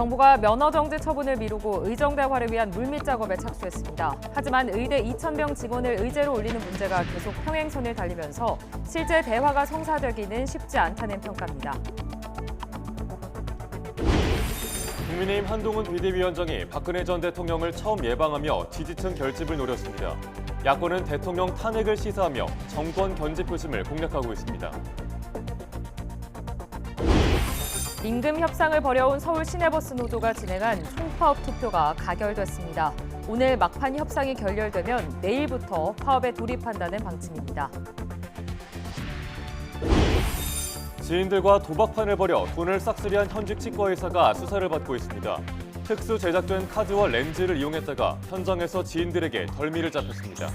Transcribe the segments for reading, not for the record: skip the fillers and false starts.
정부가 면허 정지 처분을 미루고 의정 대화를 위한 물밑 작업에 착수했습니다. 하지만 의대 2,000명 직원을 의제로 올리는 문제가 계속 평행선을 달리면서 실제 대화가 성사되기는 쉽지 않다는 평가입니다. 국민의힘 한동훈 비대위원장이 박근혜 전 대통령을 처음 예방하며 지지층 결집을 노렸습니다. 야권은 대통령 탄핵을 시사하며 정권 견제 표심을 공략하고 있습니다. 임금 협상을 벌여온 서울 시내버스 노조가 진행한 총파업 투표가 가결됐습니다. 오늘 막판 협상이 결렬되면 내일부터 파업에 돌입한다는 방침입니다. 지인들과 도박판을 벌여 돈을 싹쓸이한 현직 치과의사가 수사를 받고 있습니다. 특수 제작된 카드와 렌즈를 이용했다가 현장에서 지인들에게 덜미를 잡혔습니다.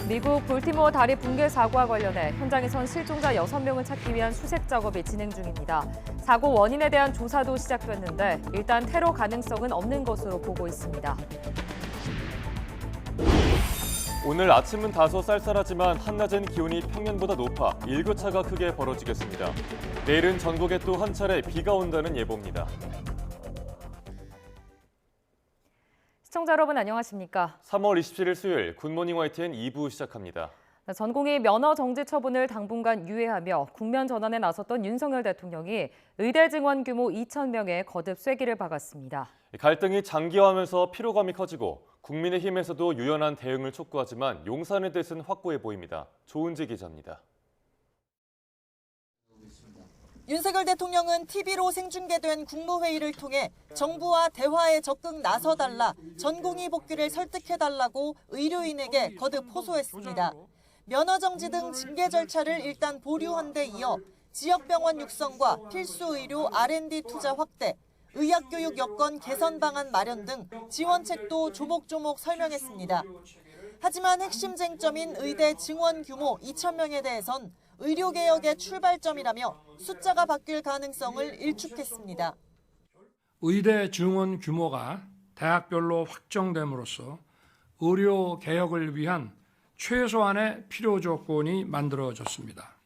미국 볼티모어 다리 붕괴 사고와 관련해 현장에선 실종자 6명을 찾기 위한 수색 작업이 진행 중입니다. 사고 원인에 대한 조사도 시작됐는데 일단 테러 가능성은 없는 것으로 보고 있습니다. 오늘 아침은 다소 쌀쌀하지만 한낮엔 기온이 평년보다 높아 일교차가 크게 벌어지겠습니다. 내일은 전국에 또 한 차례 비가 온다는 예보입니다. 시청자 여러분 안녕하십니까? 3월 27일 수요일 굿모닝 YTN 2부 시작합니다. 전공의 면허 정지 처분을 당분간 유예하며 국면 전환에 나섰던 윤석열 대통령이 의대 증원 규모 2,000명에 거듭 쐐기를 박았습니다. 갈등이 장기화하면서 피로감이 커지고 국민의힘에서도 유연한 대응을 촉구하지만 용산의 뜻은 확고해 보입니다. 조은지 기자입니다. 윤석열 대통령은 TV로 생중계된 국무회의를 통해 정부와 대화에 적극 나서달라, 전공의 복귀를 설득해달라고 의료인에게 거듭 호소했습니다. 면허정지 등 징계 절차를 일단 보류한 데 이어 지역병원 육성과 필수 의료 R&D 투자 확대, 의학교육 여건 개선 방안 마련 등 지원책도 조목조목 설명했습니다. 하지만 핵심 쟁점인 의대 증원 규모 2,000명에 대해선 의료개혁의 출발점이라며 숫자가 바뀔 가능성을 일축했습니다. 의대 증원 규모가 대학별로 확정됨으로써 의료개혁을 위한 최소한의 필요 조건이 만들어졌습니다.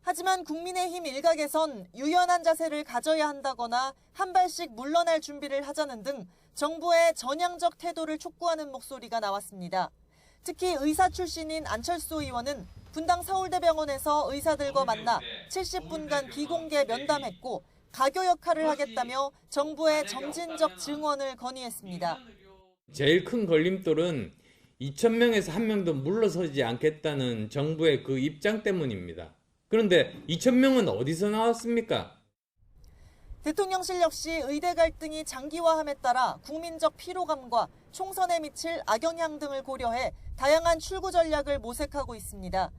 하지만 국민의힘 일각에선 유연한 자세를 가져야 한다거나 한 발씩 물러날 준비를 하자는 등 정부의 전향적 태도를 촉구하는 목소리가 나왔습니다. 특히 의사 출신인 안철수 의원은 분당 서울대병원에서 의사들과 만나 70분간 비공개 면담했고 가교 역할을 하겠다며 정부의 점진적 증원을 건의했습니다. 제일 큰 걸림돌은 2,000명에서 한 명도 물러서지 않겠다는 정부의 그 입장 때문입니다. 그런데 2,000명은 어디서 나왔습니까? 대통령실 역시 의대 갈등이 장기화함에 따라 국민적 피로감과 총선에 미칠 악영향 등을 고려해 다양한 출구 전략을 모색하고 있습니다.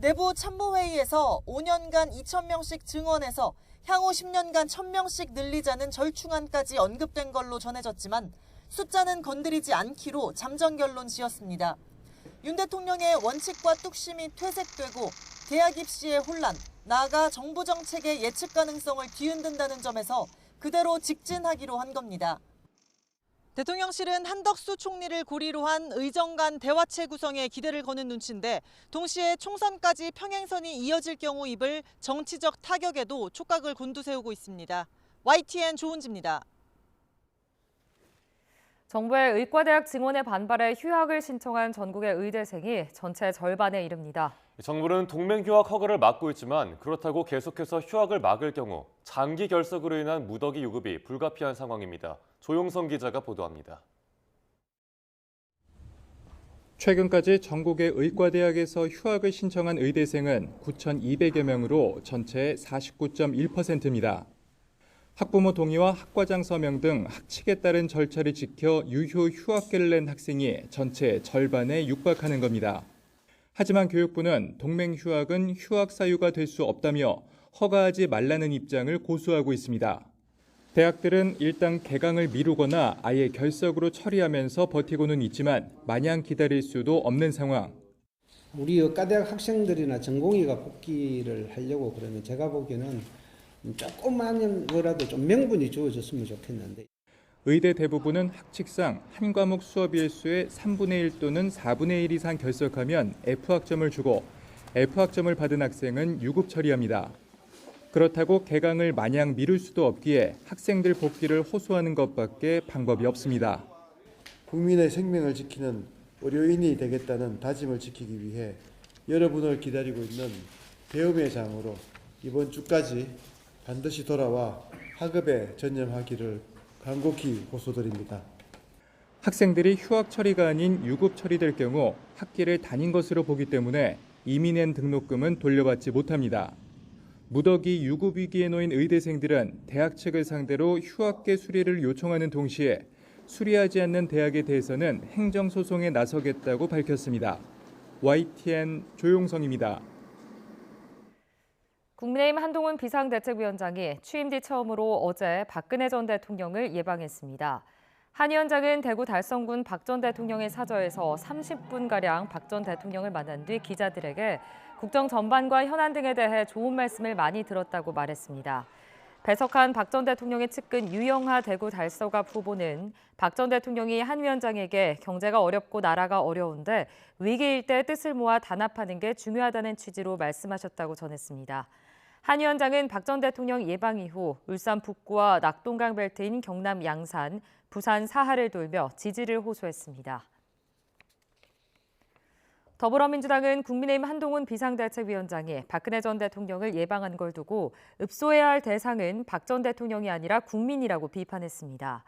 내부 참모회의에서 5년간 2,000명씩 증원해서 향후 10년간 1,000명씩 늘리자는 절충안까지 언급된 걸로 전해졌지만 숫자는 건드리지 않기로 잠정 결론 지었습니다. 윤 대통령의 원칙과 뚝심이 퇴색되고 대학 입시의 혼란, 나아가 정부 정책의 예측 가능성을 뒤흔든다는 점에서 그대로 직진하기로 한 겁니다. 대통령실은 한덕수 총리를 고리로 한 의정 간 대화체 구성에 기대를 거는 눈치인데 동시에 총선까지 평행선이 이어질 경우 입을 정치적 타격에도 촉각을 곤두세우고 있습니다. YTN 조은지입니다. 정부의 의과대학 증원에 반발해 휴학을 신청한 전국의 의대생이 전체 절반에 이릅니다. 정부는 동맹휴학 허가를 막고 있지만 그렇다고 계속해서 휴학을 막을 경우 장기 결석으로 인한 무더기 유급이 불가피한 상황입니다. 조용성 기자가 보도합니다. 최근까지 전국의 의과대학에서 휴학을 신청한 의대생은 9,200여 명으로 전체의 49.1%입니다. 학부모 동의와 학과장 서명 등 학칙에 따른 절차를 지켜 유효 휴학계를 낸 학생이 전체 절반에 육박하는 겁니다. 하지만 교육부는 동맹 휴학은 휴학 사유가 될 수 없다며 허가하지 말라는 입장을 고수하고 있습니다. 대학들은 일단 개강을 미루거나 아예 결석으로 처리하면서 버티고는 있지만 마냥 기다릴 수도 없는 상황. 우리 의과대학 학생들이나 전공의가 복귀를 하려고 그러면 제가 보기에는 조금만 거라도 좀 명분이 주어졌으면 좋겠는데. 의대 대부분은 학칙상 한 과목 수업 일수의 3분의 1 또는 4분의 1 이상 결석하면 F학점을 주고 F학점을 받은 학생은 유급 처리합니다. 그렇다고 개강을 마냥 미룰 수도 없기에 학생들 복귀를 호소하는 것밖에 방법이 없습니다. 국민의 생명을 지키는 의료인이 되겠다는 다짐을 지키기 위해 여러분을 기다리고 있는 배움의 장으로 이번 주까지 반드시 돌아와 학업에 전념하기를 간곡히 호소드립니다. 학생들이 휴학 처리가 아닌 유급 처리될 경우 학기를 다닌 것으로 보기 때문에 이미 낸 등록금은 돌려받지 못합니다. 무더기 유급 위기에 놓인 의대생들은 대학 측을 상대로 휴학계 수리를 요청하는 동시에 수리하지 않는 대학에 대해서는 행정소송에 나서겠다고 밝혔습니다. YTN 조용성입니다. 국민의힘 한동훈 비상대책위원장이 취임 뒤 처음으로 어제 박근혜 전 대통령을 예방했습니다. 한 위원장은 대구 달성군 박 전 대통령의 사저에서 30분가량 박 전 대통령을 만난 뒤 기자들에게 국정 전반과 현안 등에 대해 좋은 말씀을 많이 들었다고 말했습니다. 배석한 박 전 대통령의 측근 유영하 대구 달서갑 후보는 박 전 대통령이 한 위원장에게 경제가 어렵고 나라가 어려운데 위기일 때 뜻을 모아 단합하는 게 중요하다는 취지로 말씀하셨다고 전했습니다. 한 위원장은 박 전 대통령 예방 이후 울산 북구와 낙동강 벨트인 경남 양산, 부산 사하를 돌며 지지를 호소했습니다. 더불어민주당은 국민의힘 한동훈 비상대책위원장이 박근혜 전 대통령을 예방한 걸 두고 읍소해야 할 대상은 박 전 대통령이 아니라 국민이라고 비판했습니다.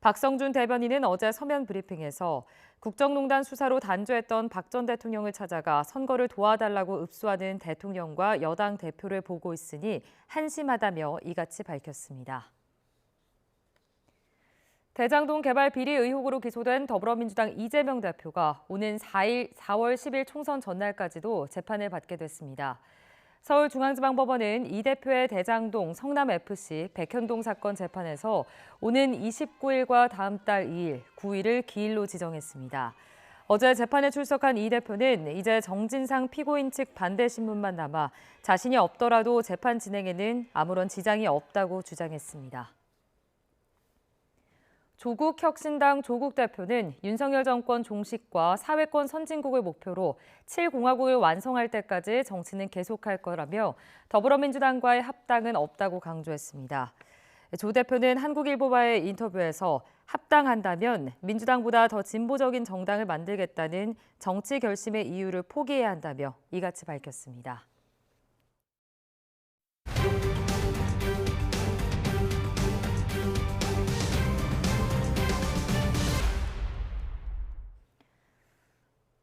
박성준 대변인은 어제 서면 브리핑에서 국정농단 수사로 단죄했던 박 전 대통령을 찾아가 선거를 도와달라고 읍소하는 대통령과 여당 대표를 보고 있으니 한심하다며 이같이 밝혔습니다. 대장동 개발 비리 의혹으로 기소된 더불어민주당 이재명 대표가 오는 4월 10일 총선 전날까지도 재판을 받게 됐습니다. 서울중앙지방법원은 이 대표의 대장동 성남FC 백현동 사건 재판에서 오는 29일과 다음 달 2일, 9일을 기일로 지정했습니다. 어제 재판에 출석한 이 대표는 이제 정진상 피고인 측 반대 신문만 남아 자신이 없더라도 재판 진행에는 아무런 지장이 없다고 주장했습니다. 조국혁신당 조국 대표는 윤석열 정권 종식과 사회권 선진국을 목표로 7공화국을 완성할 때까지 정치는 계속할 거라며 더불어민주당과의 합당은 없다고 강조했습니다. 조 대표는 한국일보와의 인터뷰에서 합당한다면 민주당보다 더 진보적인 정당을 만들겠다는 정치 결심의 이유를 포기해야 한다며 이같이 밝혔습니다.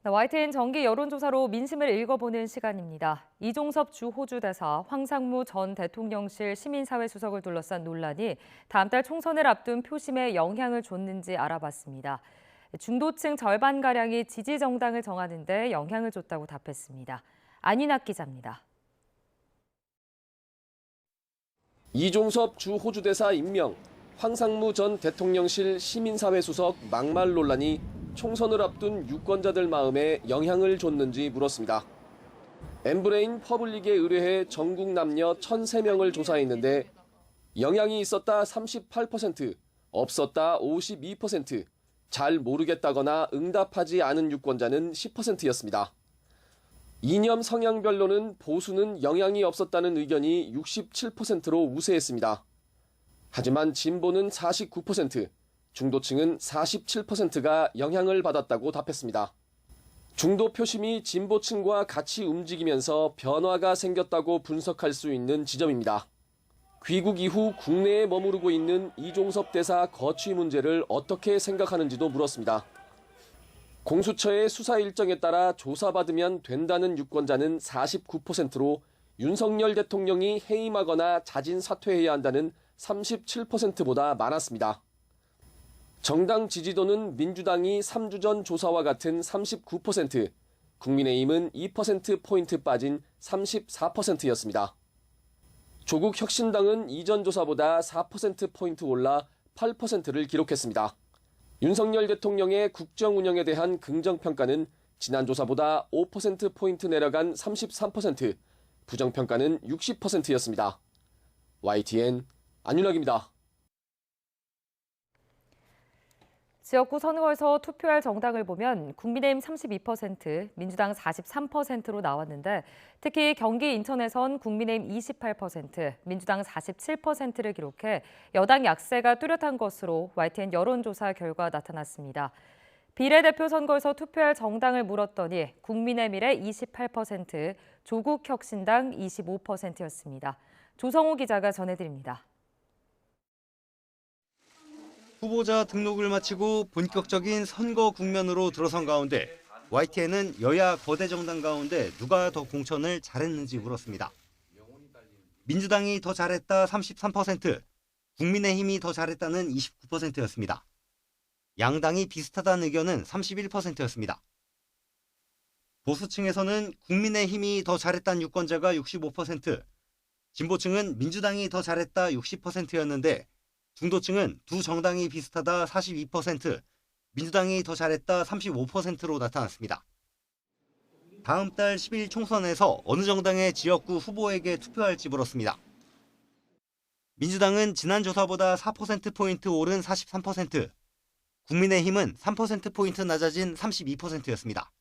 YTN 정기 여론조사로 민심을 읽어보는 시간입니다. 이종섭 주 호주 대사, 황상무 전 대통령실 시민사회 수석을 둘러싼 논란이 다음 달 총선을 앞둔 표심에 영향을 줬는지 알아봤습니다. 중도층 절반가량이 지지 정당을 정하는 데 영향을 줬다고 답했습니다. 안윤학 기자입니다. 이종섭 주 호주 대사 임명, 황상무 전 대통령실 시민사회 수석 막말 논란이 총선을 앞둔 유권자들 마음에 영향을 줬는지 물었습니다. 엠브레인 퍼블릭에 의뢰해 전국 남녀 1,003명을 조사했는데 영향이 있었다 38%, 없었다 52%, 잘 모르겠다거나 응답하지 않은 유권자는 10%였습니다. 이념 성향별로는 보수는 영향이 없었다는 의견이 67%로 우세했습니다. 하지만 진보는 49%, 중도층은 47%가 영향을 받았다고 답했습니다. 중도 표심이 진보층과 같이 움직이면서 변화가 생겼다고 분석할 수 있는 지점입니다. 귀국 이후 국내에 머무르고 있는 이종섭 대사 거취 문제를 어떻게 생각하는지도 물었습니다. 공수처의 수사 일정에 따라 조사받으면 된다는 유권자는 49%로 윤석열 대통령이 해임하거나 자진 사퇴해야 한다는 37%보다 많았습니다. 정당 지지도는 민주당이 3주 전 조사와 같은 39%, 국민의힘은 2%포인트 빠진 34%였습니다. 조국 혁신당은 이전 조사보다 4%포인트 올라 8%를 기록했습니다. 윤석열 대통령의 국정 운영에 대한 긍정평가는 지난 조사보다 5%포인트 내려간 33%, 부정평가는 60%였습니다. YTN 안윤학입니다. 지역구 선거에서 투표할 정당을 보면 국민의힘 32%, 민주당 43%로 나왔는데 특히 경기 인천에선 국민의힘 28%, 민주당 47%를 기록해 여당 약세가 뚜렷한 것으로 YTN 여론조사 결과 나타났습니다. 비례대표 선거에서 투표할 정당을 물었더니 국민의미래 28%, 조국혁신당 25%였습니다. 조성우 기자가 전해드립니다. 후보자 등록을 마치고 본격적인 선거 국면으로 들어선 가운데 YTN은 여야 거대 정당 가운데 누가 더 공천을 잘했는지 물었습니다. 민주당이 더 잘했다 33%, 국민의힘이 더 잘했다는 29%였습니다. 양당이 비슷하다는 의견은 31%였습니다. 보수층에서는 국민의힘이 더 잘했다는 유권자가 65%, 진보층은 민주당이 더 잘했다 60%였는데 중도층은 두 정당이 비슷하다 42%, 민주당이 더 잘했다 35%로 나타났습니다. 다음 달 10일 총선에서 어느 정당의 지역구 후보에게 투표할지 물었습니다. 민주당은 지난 조사보다 4%포인트 오른 43%, 국민의힘은 3%포인트 낮아진 32%였습니다.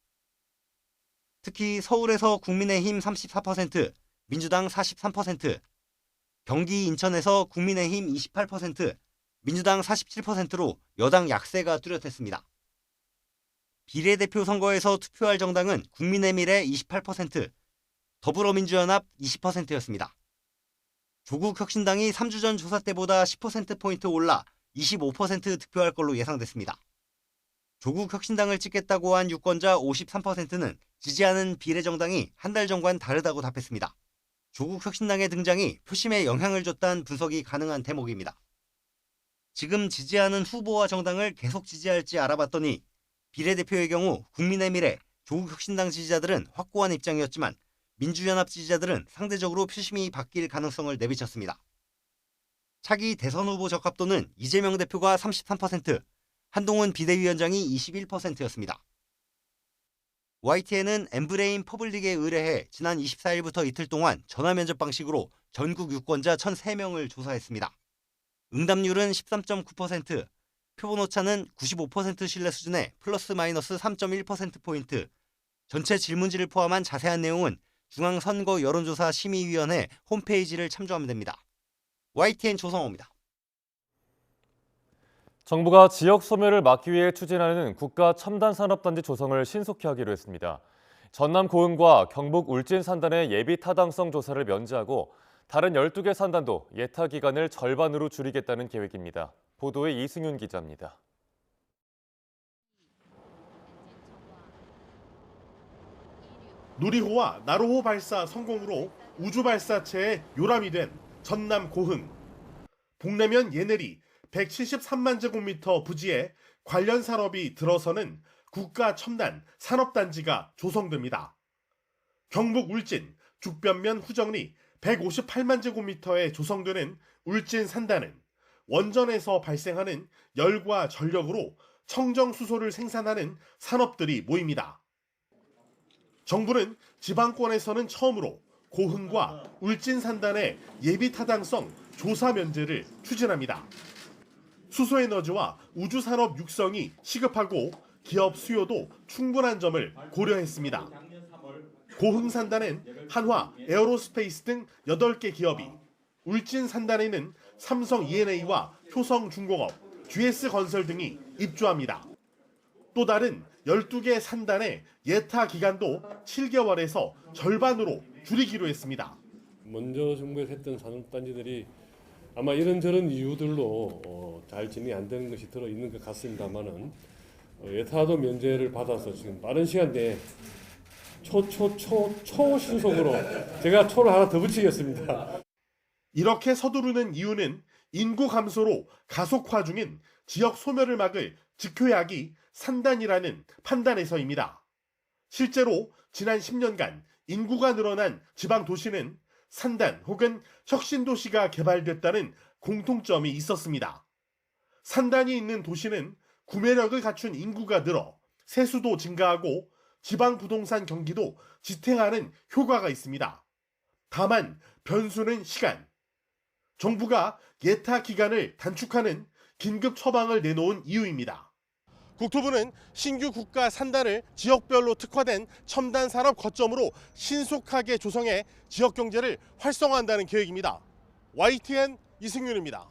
특히 서울에서 국민의힘 34%, 민주당 43%, 경기 인천에서 국민의힘 28%, 민주당 47%로 여당 약세가 뚜렷했습니다. 비례대표 선거에서 투표할 정당은 국민의미래 28%, 더불어민주연합 20%였습니다. 조국혁신당이 3주 전 조사 때보다 10%포인트 올라 25% 득표할 걸로 예상됐습니다. 조국혁신당을 찍겠다고 한 유권자 53%는 지지하는 비례정당이 한 달 전과는 다르다고 답했습니다. 조국혁신당의 등장이 표심에 영향을 줬다는 분석이 가능한 대목입니다. 지금 지지하는 후보와 정당을 계속 지지할지 알아봤더니 비례대표의 경우 국민의미래, 조국혁신당 지지자들은 확고한 입장이었지만 민주연합 지지자들은 상대적으로 표심이 바뀔 가능성을 내비쳤습니다. 차기 대선 후보 적합도는 이재명 대표가 33%, 한동훈 비대위원장이 21%였습니다. YTN은 엠브레인 퍼블릭에 의뢰해 지난 24일부터 이틀 동안 전화 면접 방식으로 전국 유권자 1,003명을 조사했습니다. 응답률은 13.9%, 표본 오차는 95% 신뢰 수준에 플러스 마이너스 3.1%포인트, 전체 질문지를 포함한 자세한 내용은 중앙선거 여론조사 심의위원회 홈페이지를 참조하면 됩니다. YTN 조성호입니다. 정부가 지역 소멸을 막기 위해 추진하는 국가 첨단 산업단지 조성을 신속히 하기로 했습니다. 전남 고흥과 경북 울진 산단의 예비 타당성 조사를 면제하고 다른 12개 산단도 예타 기간을 절반으로 줄이겠다는 계획입니다. 보도에 이승윤 기자입니다. 누리호와 나로호 발사 성공으로 우주 발사체에 요람이 된 전남 고흥. 북내면 예내리 173만 제곱미터 부지에 관련 산업이 들어서는 국가 첨단 산업단지가 조성됩니다. 경북 울진 죽변면 후정리 158만 제곱미터에 조성되는 울진 산단은 원전에서 발생하는 열과 전력으로 청정수소를 생산하는 산업들이 모입니다. 정부는 지방권에서는 처음으로 고흥과 울진 산단의 예비 타당성 조사 면제를 추진합니다. 수소에너지와 우주산업 육성이 시급하고 기업 수요도 충분한 점을 고려했습니다. 고흥 산단엔 한화, 에어로스페이스 등 8개 기업이, 울진 산단에는 삼성 E&A와 효성중공업, GS건설 등이 입주합니다. 또 다른 12개 산단의 예타 기간도 7개월에서 절반으로 줄이기로 했습니다. 먼저 정부에서 했던 산업단지들이 아마 이런저런 이유들로 잘 진행이 안 되는 것이 들어있는 것 같습니다만은 예타도 면제를 받아서 지금 빠른 시간 내에 초신속으로 제가 초를 하나 더 붙이겠습니다. 이렇게 서두르는 이유는 인구 감소로 가속화 중인 지역 소멸을 막을 직효약이 산단이라는 판단에서입니다. 실제로 지난 10년간 인구가 늘어난 지방 도시는 산단 혹은 혁신도시가 개발됐다는 공통점이 있었습니다. 산단이 있는 도시는 구매력을 갖춘 인구가 늘어 세수도 증가하고 지방 부동산 경기도 지탱하는 효과가 있습니다. 다만 변수는 시간. 정부가 예타 기간을 단축하는 긴급 처방을 내놓은 이유입니다. 국토부는 신규 국가 산단을 지역별로 특화된 첨단 산업 거점으로 신속하게 조성해 지역 경제를 활성화한다는 계획입니다. YTN 이승윤입니다.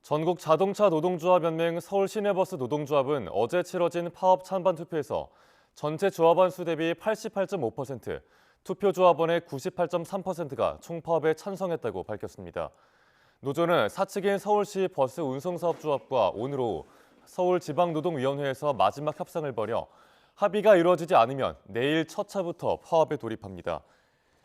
전국 자동차 노동조합 연맹 서울시내버스 노동조합은 어제 치러진 파업 찬반 투표에서 전체 조합원 수 대비 88.5%, 투표 조합원의 98.3%가 총파업에 찬성했다고 밝혔습니다. 노조는 사측인 서울시 버스 운송사업조합과 오늘 오후 서울지방노동위원회에서 마지막 협상을 벌여 합의가 이루어지지 않으면 내일 첫 차부터 파업에 돌입합니다.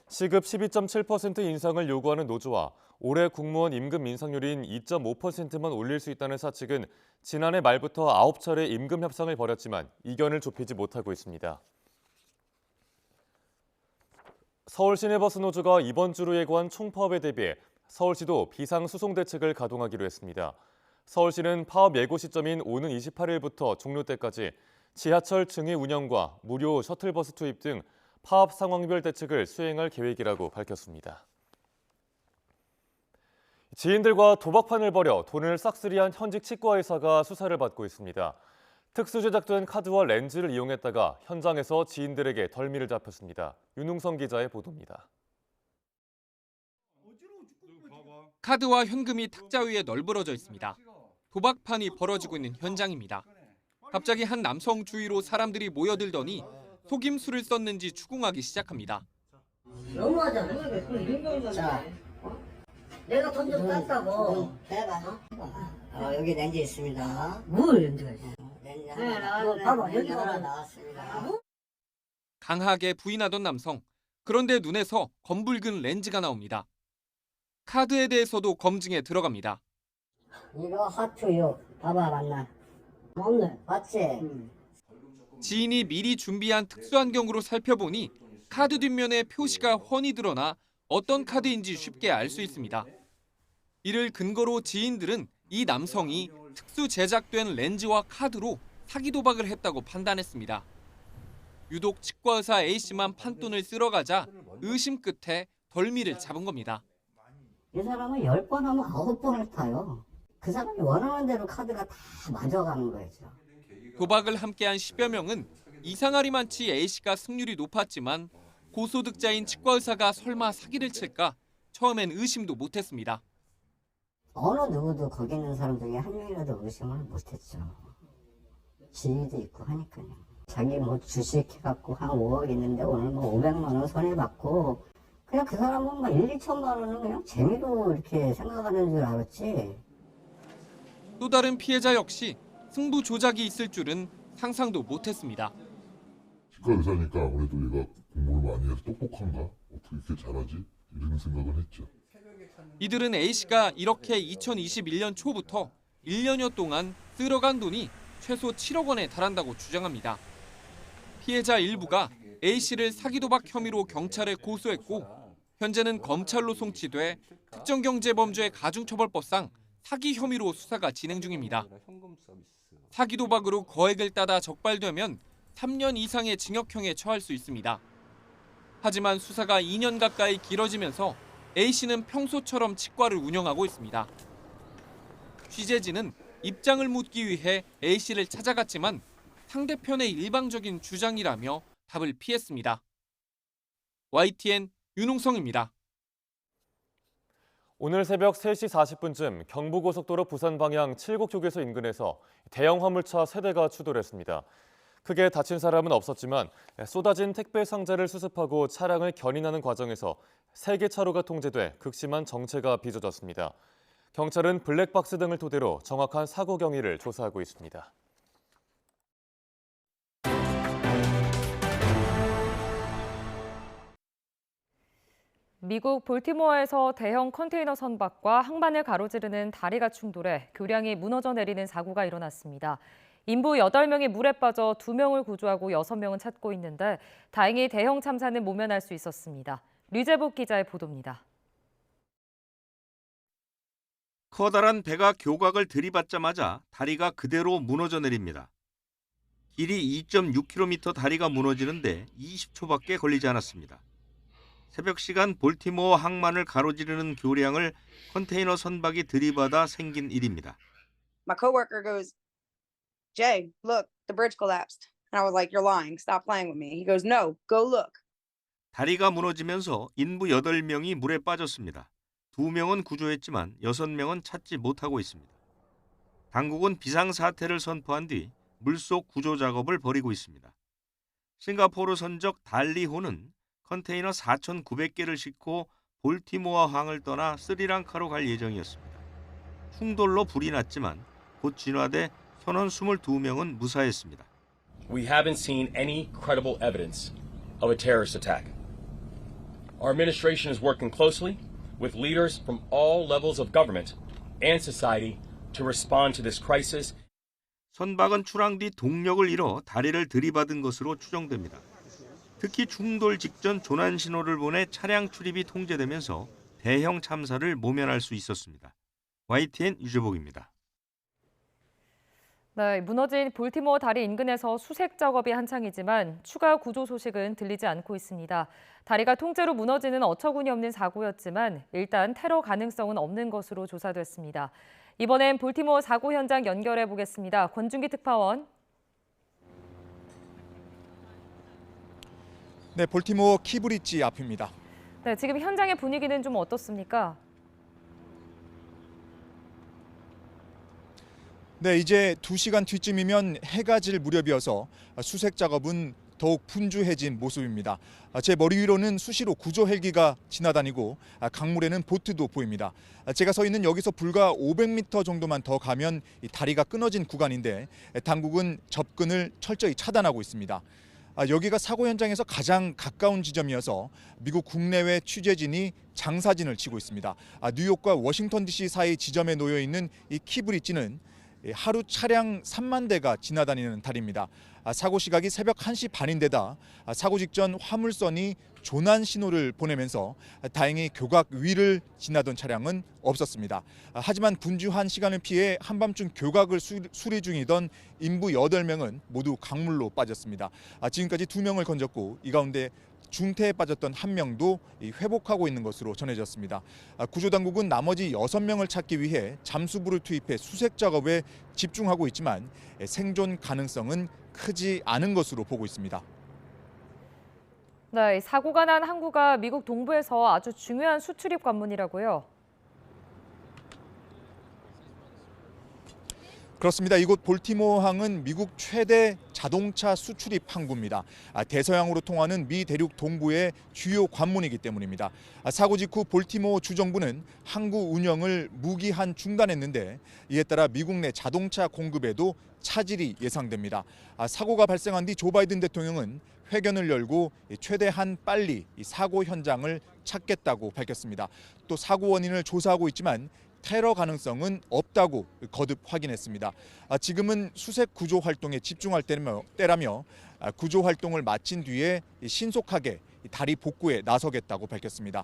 시급 12.7% 인상을 요구하는 노조와 올해 공무원 임금 인상률인 2.5%만 올릴 수 있다는 사측은 지난해 말부터 9차례 임금 협상을 벌였지만 이견을 좁히지 못하고 있습니다. 서울시내버스 노조가 이번 주로 예고한 총파업에 대비해 서울시도 비상수송 대책을 가동하기로 했습니다. 서울시는 파업 예고 시점인 오는 28일부터 종료 때까지 지하철 증의 운영과 무료 셔틀버스 투입 등 파업 상황별 대책을 수행할 계획이라고 밝혔습니다. 지인들과 도박판을 벌여 돈을 싹쓸이한 현직 치과의사가 수사를 받고 있습니다. 특수 제작된 카드와 렌즈를 이용했다가 현장에서 지인들에게 덜미를 잡혔습니다. 윤웅성 기자의 보도입니다. 카드와 현금이 탁자 위에 널브러져 있습니다. 도박판이 벌어지고 있는 현장입니다. 갑자기 한 남성 주위로 사람들이 모여들더니 속임수를 썼는지 추궁하기 시작합니다. 너무하잖아. 자, 내가 돈 좀 땄다고. 해봐. 여기 렌즈 있습니다. 뭘 렌즈가 있어? 렌즈 하나. 봐봐, 여기 하나 나왔습니다. 강하게 부인하던 남성. 그런데 눈에서 검붉은 렌즈가 나옵니다. 카드에 대해서도 검증에 들어갑니다. 이거 하트요. 봐봐, 맞나? 없네. 맞지? 지인이 미리 준비한 특수안경으로 살펴보니 카드 뒷면에 표시가 훤히 드러나 어떤 카드인지 쉽게 알 수 있습니다. 이를 근거로 지인들은 이 남성이 특수 제작된 렌즈와 카드로 사기 도박을 했다고 판단했습니다. 유독 치과의사 A씨만 판돈을 쓸어가자 의심 끝에 덜미를 잡은 겁니다. 이 사람은 10번 하면 9번을 타요. 그 사람이 원하는 대로 카드가 다 맞아가는 거죠. 도박을 함께한 10여 명은 이상하리만치 A씨가 승률이 높았지만 고소득자인 치과의사가 설마 사기를 칠까 처음엔 의심도 못했습니다. 어느 누구도 거기 있는 사람 중에 한 명이라도 의심을 못했죠. 지위도 있고 하니까요. 자기 뭐 주식 해갖고 한 5억 있는데 오늘 뭐 500만 원 손해받고 그냥 그 사람은 막 1, 2천만 원은 그냥 재미로 이렇게 생각하는 줄 알았지. 또 다른 피해자 역시 승부 조작이 있을 줄은 상상도 못했습니다. 치과 의사니까 아무래도 얘가 공부를 많이 해서 똑똑한가? 어떻게 이렇게 잘하지? 이런 생각은 했죠. 이들은 A씨가 이렇게 2021년 초부터 1년여 동안 쓸어간 돈이 최소 7억 원에 달한다고 주장합니다. 피해자 일부가 A씨를 사기도박 혐의로 경찰에 고소했고 현재는 검찰로 송치돼 특정경제범죄 가중처벌법상 사기 혐의로 수사가 진행 중입니다. 사기도박으로 거액을 따다 적발되면 3년 이상의 징역형에 처할 수 있습니다. 하지만 수사가 2년 가까이 길어지면서 A씨는 평소처럼 치과를 운영하고 있습니다. 취재진은 입장을 묻기 위해 A씨를 찾아갔지만 상대편의 일방적인 주장이라며 답을 피했습니다. YTN 윤홍성입니다. 오늘 새벽 3시 40분쯤 경부고속도로 부산 방향 칠곡휴게소 인근에서 대형 화물차 3대가 추돌했습니다. 크게 다친 사람은 없었지만 쏟아진 택배 상자를 수습하고 차량을 견인하는 과정에서 3개 차로가 통제돼 극심한 정체가 빚어졌습니다. 경찰은 블랙박스 등을 토대로 정확한 사고 경위를 조사하고 있습니다. 미국 볼티모어에서 대형 컨테이너 선박과 항만을 가로지르는 다리가 충돌해 교량이 무너져 내리는 사고가 일어났습니다. 인부 8명이 물에 빠져 2명을 구조하고 6명은 찾고 있는데 다행히 대형 참사는 모면할 수 있었습니다. 류재복 기자의 보도입니다. 커다란 배가 교각을 들이받자마자 다리가 그대로 무너져 내립니다. 길이 2.6km 다리가 무너지는데 20초밖에 걸리지 않았습니다. 새벽 시간 볼티모어 항만을 가로지르는 교량을 컨테이너 선박이 들이받아 생긴 일입니다. My coworker goes, Jay, look, the bridge collapsed. And I was like, you're lying. Stop playing with me. He goes, no, go look. 다리가 무너지면서 인부 8명이 물에 빠졌습니다. 2명은 구조했지만 6명은 찾지 못하고 있습니다. 당국은 비상사태를 선포한 뒤 물속 구조 작업을 벌이고 있습니다. 싱가포르 선적 달리호는 컨테이너 4,900개를 싣고 볼티모어 항을 떠나 스리랑카로 갈 예정이었습니다. 충돌로 불이 났지만 곧 진화돼 선원 22명은 무사했습니다. We haven't seen any credible evidence of a terrorist attack. Our administration is working closely with leaders from all levels of government and society to respond to this crisis. 선박은 출항 뒤 동력을 잃어 다리를 들이받은 것으로 추정됩니다. 특히 충돌 직전 조난 신호를 보내 차량 출입이 통제되면서 대형 참사를 모면할 수 있었습니다. YTN 유재복입니다. 네, 무너진 볼티모어 다리 인근에서 수색 작업이 한창이지만 추가 구조 소식은 들리지 않고 있습니다. 다리가 통째로 무너지는 어처구니 없는 사고였지만 일단 테러 가능성은 없는 것으로 조사됐습니다. 이번엔 볼티모어 사고 현장 연결해 보겠습니다. 권준기 특파원. 네, 볼티모어 키브리지 앞입니다. 네, 지금 현장의 분위기는 좀 어떻습니까? 네, 이제 2시간 뒤쯤이면 해가 질 무렵이어서 수색 작업은 더욱 분주해진 모습입니다. 제 머리 위로는 수시로 구조 헬기가 지나다니고 강물에는 보트도 보입니다. 제가 서 있는 여기서 불과 500m 정도만 더 가면 이 다리가 끊어진 구간인데 당국은 접근을 철저히 차단하고 있습니다. 여기가 사고 현장에서 가장 가까운 지점이어서 미국 국내외 취재진이 장사진을 치고 있습니다. 뉴욕과 워싱턴 DC 사이 지점에 놓여 있는 이 키브리지는 하루 차량 3만 대가 지나다니는 다리입니다. 사고 시각이 새벽 1시 반인데다 사고 직전 화물선이 조난 신호를 보내면서 다행히 교각 위를 지나던 차량은 없었습니다. 하지만 분주한 시간을 피해 한밤중 교각을 수리 중이던 인부 8명은 모두 강물로 빠졌습니다. 지금까지 2명을 건졌고 이 가운데 중태에 빠졌던 1명도 회복하고 있는 것으로 전해졌습니다. 구조당국은 나머지 6명을 찾기 위해 잠수부를 투입해 수색 작업에 집중하고 있지만 생존 가능성은 크지 않은 것으로 보고 있습니다. 네, 사고가 난 항구가 미국 동부에서 아주 중요한 수출입 관문이라고요. 그렇습니다. 이곳 볼티모어항은 미국 최대 자동차 수출입 항구입니다. 대서양으로 통하는 미 대륙 동부의 주요 관문이기 때문입니다. 사고 직후 볼티모어 주정부는 항구 운영을 무기한 중단했는데 이에 따라 미국 내 자동차 공급에도 차질이 예상됩니다. 사고가 발생한 뒤 조 바이든 대통령은 회견을 열고 최대한 빨리 사고 현장을 찾겠다고 밝혔습니다. 또 사고 원인을 조사하고 있지만 테러 가능성은 없다고 거듭 확인했습니다. 지금은 수색 구조 활동에 집중할 때라며 구조 활동을 마친 뒤에 신속하게 다리 복구에 나서겠다고 밝혔습니다.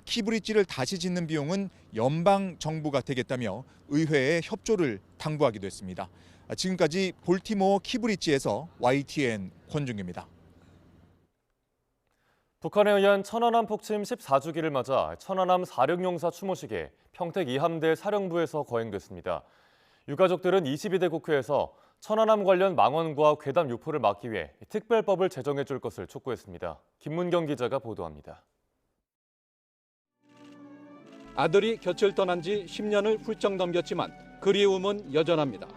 키브리지를 다시 짓는 비용은 연방 정부가 되겠다며 의회에 협조를 당부하기도 했습니다. 지금까지 볼티모어 키브리지에서 YTN 권준기입니다. 북한에 의한 천안함 폭침 14주기를 맞아 천안함 사령용사 추모식이 평택 이함대 사령부에서 거행됐습니다. 유가족들은 22대 국회에서 천안함 관련 망언과 괴담 유포를 막기 위해 특별법을 제정해 줄 것을 촉구했습니다. 김문경 기자가 보도합니다. 아들이 곁을 떠난 지 10년을 훌쩍 넘겼지만 그리움은 여전합니다.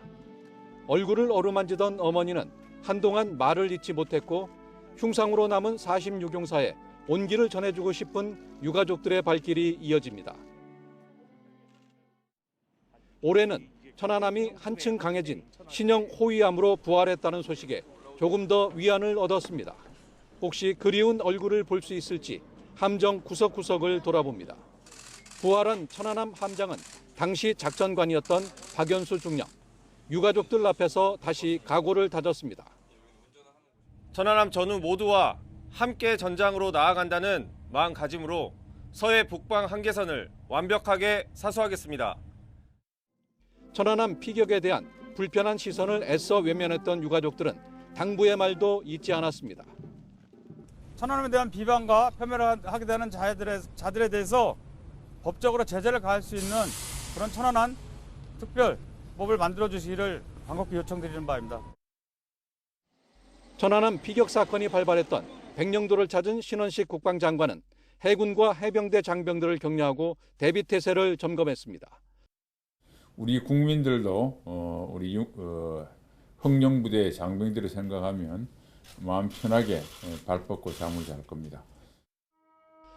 얼굴을 어루만지던 어머니는 한동안 말을 잇지 못했고 흉상으로 남은 46용사에 온기를 전해주고 싶은 유가족들의 발길이 이어집니다. 올해는 천안함이 한층 강해진 신형 호위함으로 부활했다는 소식에 조금 더 위안을 얻었습니다. 혹시 그리운 얼굴을 볼 수 있을지 함정 구석구석을 돌아봅니다. 부활한 천안함 함장은 당시 작전관이었던 박연수 중령. 유가족들 앞에서 다시 각오를 다졌습니다. 천안함 전후 모두와 함께 전장으로 나아간다는 마음가짐으로 서해 북방 한계선을 완벽하게 사수하겠습니다. 천안함 피격에 대한 불편한 시선을 애써 외면했던 유가족들은 당부의 말도 잊지 않았습니다. 천안함에 대한 비방과 폄훼를 하게 되는 자들에 대해서 법적으로 제재를 가할 수 있는 그런 천안함 특별법을 만들어 주시기를 반갑게 요청드리는 바입니다. 천안함 비격 사건이 발발했던 백령도를 찾은 신원식 국방장관은 해군과 해병대 장병들을 격려하고 대비태세를 점검했습니다. 우리 국민들도 우리 흥령부대 장병들을 생각하면 마음 편하게 발 뻗고 잠을 잘 겁니다.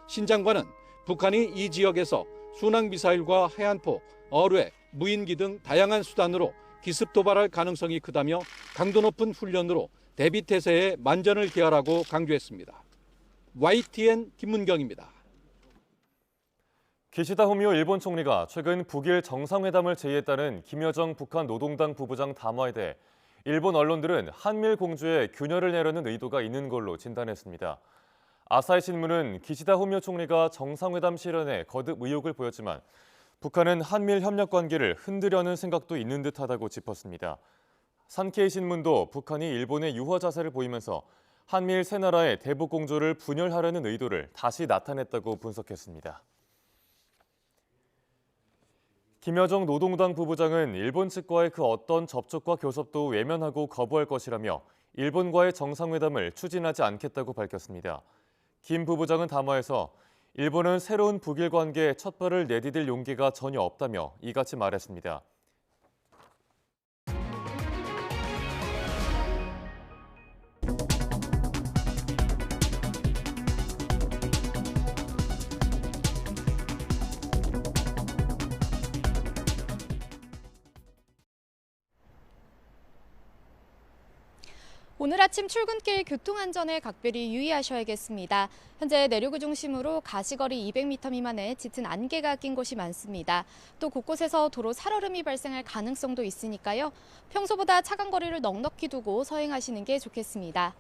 신 장관은 북한이 이 지역에서 순항미사일과 해안포, 어뢰, 무인기 등 다양한 수단으로 기습 도발할 가능성이 크다며 강도 높은 훈련으로 대비태세에 만전을 기하라고 강조했습니다. YTN 김문경입니다. 기시다 후미오 일본 총리가 최근 북일 정상회담을 제의했다는 김여정 북한 노동당 부부장 담화에 대해 일본 언론들은 한미일 공조에 균열을 내려는 의도가 있는 걸로 진단했습니다. 아사히 신문은 기시다 후미오 총리가 정상회담 실현에 거듭 의욕을 보였지만 북한은 한미일 협력 관계를 흔들려는 생각도 있는 듯하다고 짚었습니다. 산케이 신문도 북한이 일본의 유화 자세를 보이면서 한미일 세 나라의 대북 공조를 분열하려는 의도를 다시 나타냈다고 분석했습니다. 김여정 노동당 부부장은 일본 측과의 그 어떤 접촉과 교섭도 외면하고 거부할 것이라며 일본과의 정상회담을 추진하지 않겠다고 밝혔습니다. 김 부부장은 담화에서 일본은 새로운 북일 관계에 첫 발을 내디딜 용기가 전혀 없다며 이같이 말했습니다. 오늘 아침 출근길 교통안전에 각별히 유의하셔야겠습니다. 현재 내륙을 중심으로 가시거리 200m 미만의 짙은 안개가 낀 곳이 많습니다. 또 곳곳에서 도로 살얼음이 발생할 가능성도 있으니까요. 평소보다 차간 거리를 넉넉히 두고 서행하시는 게 좋겠습니다.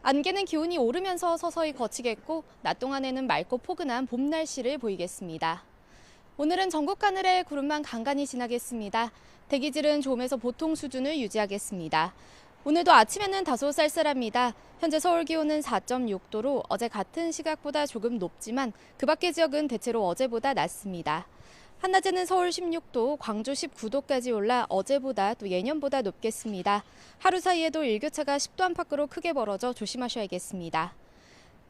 안개는 기온이 오르면서 서서히 걷히겠고 낮 동안에는 맑고 포근한 봄 날씨를 보이겠습니다. 오늘은 전국 하늘에 구름만 간간히 지나겠습니다. 대기질은 좀에서 보통 수준을 유지하겠습니다. 오늘도 아침에는 다소 쌀쌀합니다. 현재 서울 기온은 4.6도로 어제 같은 시각보다 조금 높지만 그 밖의 지역은 대체로 어제보다 낮습니다. 한낮에는 서울 16도, 광주 19도까지 올라 어제보다 또 예년보다 높겠습니다. 하루 사이에도 일교차가 10도 안팎으로 크게 벌어져 조심하셔야겠습니다.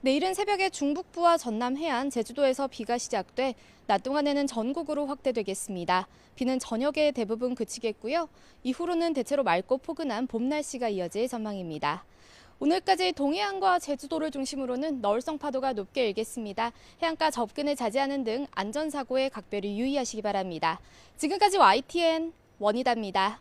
내일은 새벽에 중북부와 전남 해안, 제주도에서 비가 시작돼 낮 동안에는 전국으로 확대되겠습니다. 비는 저녁에 대부분 그치겠고요. 이후로는 대체로 맑고 포근한 봄 날씨가 이어질 전망입니다. 오늘까지 동해안과 제주도를 중심으로는 너울성 파도가 높게 일겠습니다. 해안가 접근을 자제하는 등 안전사고에 각별히 유의하시기 바랍니다. 지금까지 YTN 원희다입니다.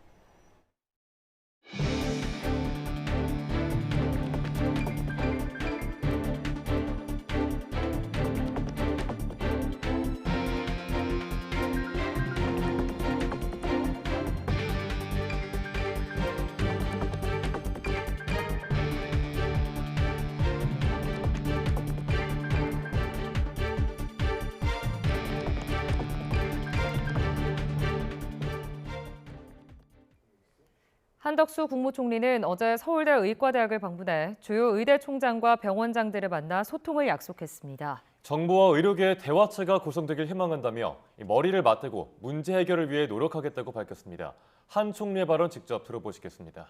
한덕수 국무총리는 어제 서울대 의과대학을 방문해 주요 의대 총장과 병원장들을 만나 소통을 약속했습니다. 정부와 의료계의 대화체가 구성되길 희망한다며 머리를 맞대고 문제 해결을 위해 노력하겠다고 밝혔습니다. 한 총리의 발언 직접 들어보시겠습니다.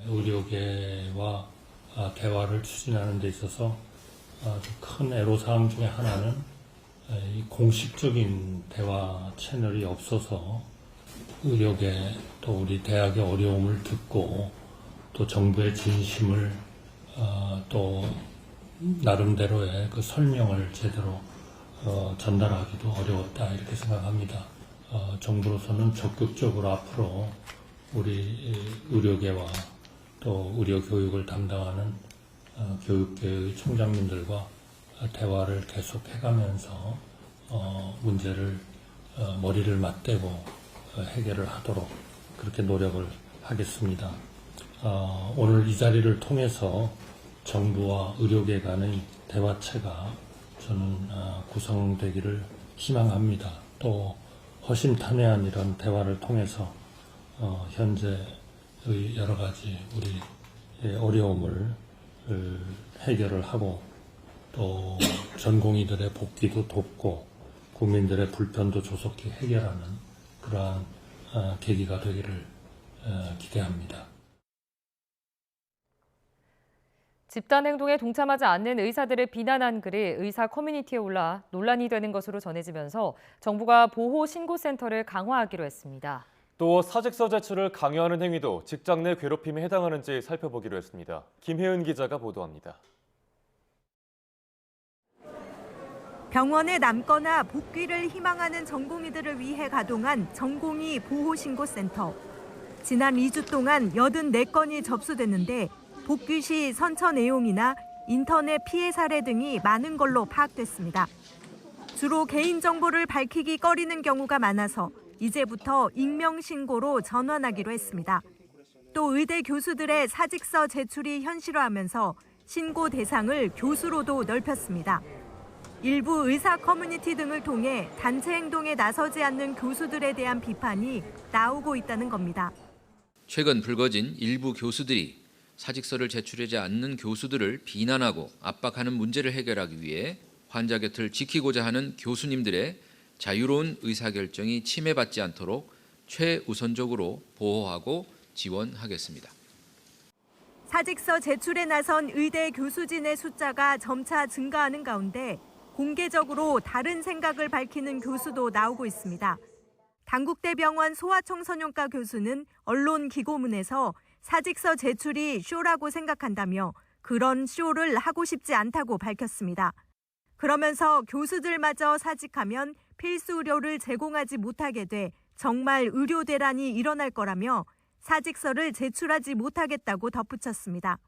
의료계와 대화를 추진하는 데 있어서 아주 큰 애로사항 중에 하나는 이 공식적인 대화 채널이 없어서 의료계 또 우리 대학의 어려움을 듣고 또 정부의 진심을 또 나름대로의 그 설명을 제대로 전달하기도 어려웠다 이렇게 생각합니다. 정부로서는 적극적으로 앞으로 우리 의료계와 또 의료 교육을 담당하는 교육계의 총장님들과 대화를 계속해가면서 문제를 머리를 맞대고 해결을 하도록 그렇게 노력을 하겠습니다. 오늘 이 자리를 통해서 정부와 의료계 간의 대화체가 저는 구성되기를 희망합니다. 또 허심탄회한 이런 대화를 통해서 현재의 여러 가지 우리 어려움을 해결을 하고 또 전공의들의 복귀도 돕고 국민들의 불편도 조속히 해결하는 그러한 계기가 되기를 기대합니다. 집단 행동에 동참하지 않는 의사들을 비난한 글이 의사 커뮤니티에 올라 논란이 되는 것으로 전해지면서 정부가 보호 신고센터를 강화하기로 했습니다. 또 사직서 제출을 강요하는 행위도 직장 내 괴롭힘에 해당하는지 살펴보기로 했습니다. 김혜은 기자가 보도합니다. 병원에 남거나 복귀를 희망하는 전공의들을 위해 가동한 전공의 보호신고센터. 지난 2주 동안 84건이 접수됐는데 복귀 시 선처 내용이나 인터넷 피해 사례 등이 많은 걸로 파악됐습니다. 주로 개인정보를 밝히기 꺼리는 경우가 많아서 이제부터 익명신고로 전환하기로 했습니다. 또 의대 교수들의 사직서 제출이 현실화하면서 신고 대상을 교수로도 넓혔습니다. 일부 의사 커뮤니티 등을 통해 단체 행동에 나서지 않는 교수들에 대한 비판이 나오고 있다는 겁니다. 최근 불거진 일부 교수들이 사직서를 제출하지 않는 교수들을 비난하고 압박하는 문제를 해결하기 위해 환자 곁을 지키고자 하는 교수님들의 자유로운 의사결정이 침해받지 않도록 최우선적으로 보호하고 지원하겠습니다. 사직서 제출에 나선 의대 교수진의 숫자가 점차 증가하는 가운데 공개적으로 다른 생각을 밝히는 교수도 나오고 있습니다. 당국대병원 소아청소년과 교수는 언론 기고문에서 사직서 제출이 쇼라고 생각한다며 그런 쇼를 하고 싶지 않다고 밝혔습니다. 그러면서 교수들마저 사직하면 필수 의료를 제공하지 못하게 돼 정말 의료 대란이 일어날 거라며 사직서를 제출하지 못하겠다고 덧붙였습니다.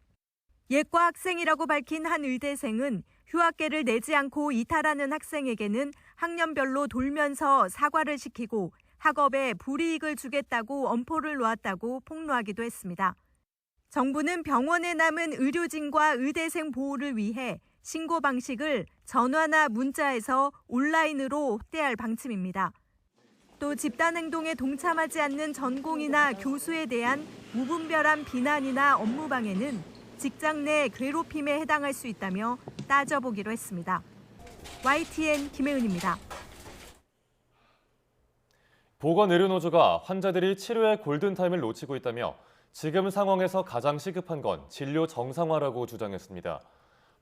예과 학생이라고 밝힌 한 의대생은 휴학계를 내지 않고 이탈하는 학생에게는 학년별로 돌면서 사과를 시키고 학업에 불이익을 주겠다고 엄포를 놓았다고 폭로하기도 했습니다. 정부는 병원에 남은 의료진과 의대생 보호를 위해 신고 방식을 전화나 문자에서 온라인으로 확대할 방침입니다. 또 집단 행동에 동참하지 않는 전공이나 교수에 대한 무분별한 비난이나 업무 방해는 직장 내 괴롭힘에 해당할 수 있다며 따져보기로 했습니다. YTN 김혜은입니다. 보건의료노조가 환자들이 치료의 골든타임을 놓치고 있다며 지금 상황에서 가장 시급한 건 진료 정상화라고 주장했습니다.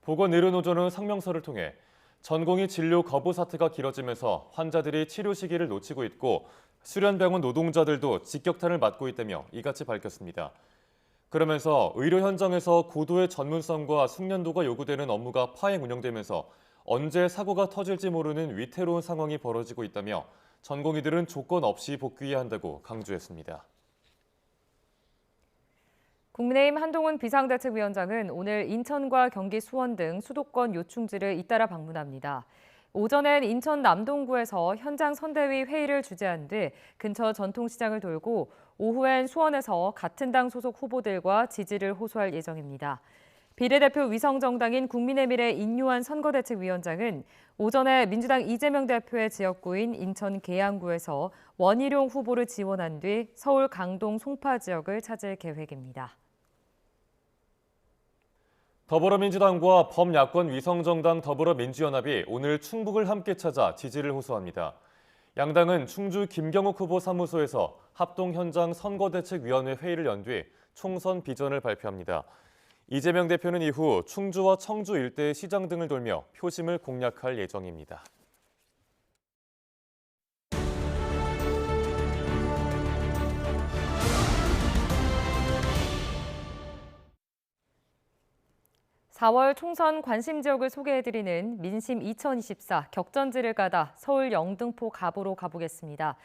보건의료노조는 성명서를 통해 전공의 진료 거부 사태가 길어지면서 환자들이 치료 시기를 놓치고 있고 수련병원 노동자들도 직격탄을 맞고 있다며 이같이 밝혔습니다. 그러면서 의료 현장에서 고도의 전문성과 숙련도가 요구되는 업무가 파행 운영되면서 언제 사고가 터질지 모르는 위태로운 상황이 벌어지고 있다며 전공의들은 조건 없이 복귀해야 한다고 강조했습니다. 국민의힘 한동훈 비상대책위원장은 오늘 인천과 경기 수원 등 수도권 요충지를 잇따라 방문합니다. 오전엔 인천 남동구에서 현장 선대위 회의를 주재한 뒤 근처 전통시장을 돌고 오후엔 수원에서 같은 당 소속 후보들과 지지를 호소할 예정입니다. 비례대표 위성정당인 국민의미래 인요한 선거대책위원장은 오전에 민주당 이재명 대표의 지역구인 인천 계양구에서 원희룡 후보를 지원한 뒤 서울 강동 송파 지역을 찾을 계획입니다. 더불어민주당과 범야권 위성정당 더불어민주연합이 오늘 충북을 함께 찾아 지지를 호소합니다. 양당은 충주 김경욱 후보 사무소에서 합동 현장 선거대책위원회 회의를 연 뒤 총선 비전을 발표합니다. 이재명 대표는 이후 충주와 청주 일대의 시장 등을 돌며 표심을 공략할 예정입니다. (4월) 총선 관심 지역을 소개해드리는 민심 2024 격전지를 가다 서울 영등포 갑으로 가보겠습니다.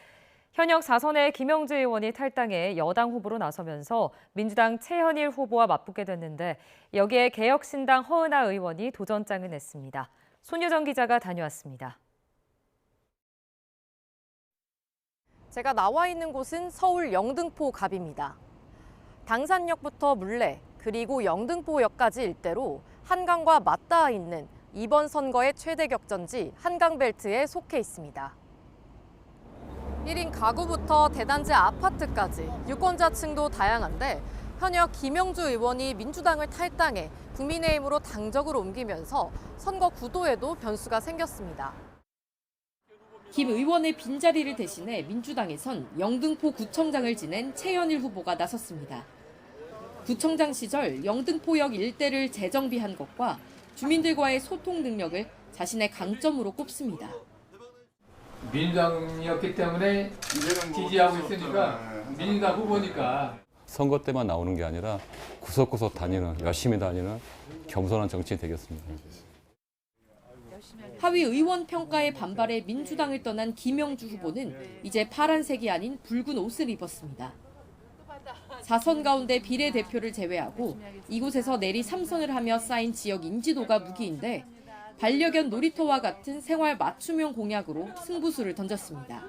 현역 4선의 김영주 의원이 탈당해 여당 후보로 나서면서 민주당 최현일 후보와 맞붙게 됐는데 여기에 개혁신당 허은하 의원이 도전장을 냈습니다. 손유정 기자가 다녀왔습니다. 제가 나와 있는 곳은 서울 영등포 갑입니다. 당산역부터 물레 그리고 영등포역까지 일대로 한강과 맞닿아 있는 이번 선거의 최대 격전지 한강벨트에 속해 있습니다. 1인 가구부터 대단지 아파트까지 유권자층도 다양한데 현역 김영주 의원이 민주당을 탈당해 국민의힘으로 당적을 옮기면서 선거 구도에도 변수가 생겼습니다. 김 의원의 빈자리를 대신해 민주당에선 영등포 구청장을 지낸 최현일 후보가 나섰습니다. 구청장 시절 영등포역 일대를 재정비한 것과 주민들과의 소통 능력을 자신의 강점으로 꼽습니다. 민주당이었기 때문에 지지하고 있으니까 민주당 후보니까. 선거 때만 나오는 게 아니라 구석구석 다니는, 열심히 다니는 겸손한 정치인이 되겠습니다. 하위 의원 평가에 반발해 민주당을 떠난 김영주 후보는 이제 파란색이 아닌 붉은 옷을 입었습니다. 4선 가운데 비례대표를 제외하고 이곳에서 내리 3선을 하며 쌓인 지역 인지도가 무기인데 반려견 놀이터와 같은 생활 맞춤형 공약으로 승부수를 던졌습니다.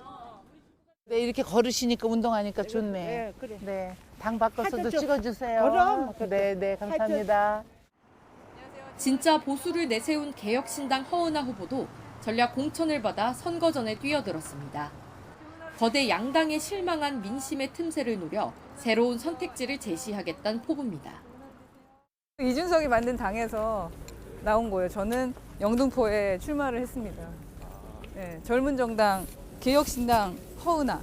네, 이렇게 걸으시니까 운동하니까 좋네. 네, 그래. 네, 당 바꿔서도 하여튼 찍어주세요. 그럼. 네, 감사합니다. 진짜 보수를 내세운 개혁신당 허은하 후보도 전략 공천을 받아 선거 전에 뛰어들었습니다. 거대 양당에 실망한 민심의 틈새를 노려 새로운 선택지를 제시하겠다는 포부입니다. 이준석이 만든 당에서 나온 거예요. 저는 영등포에 출마를 했습니다. 네, 젊은 정당, 개혁신당 허은하.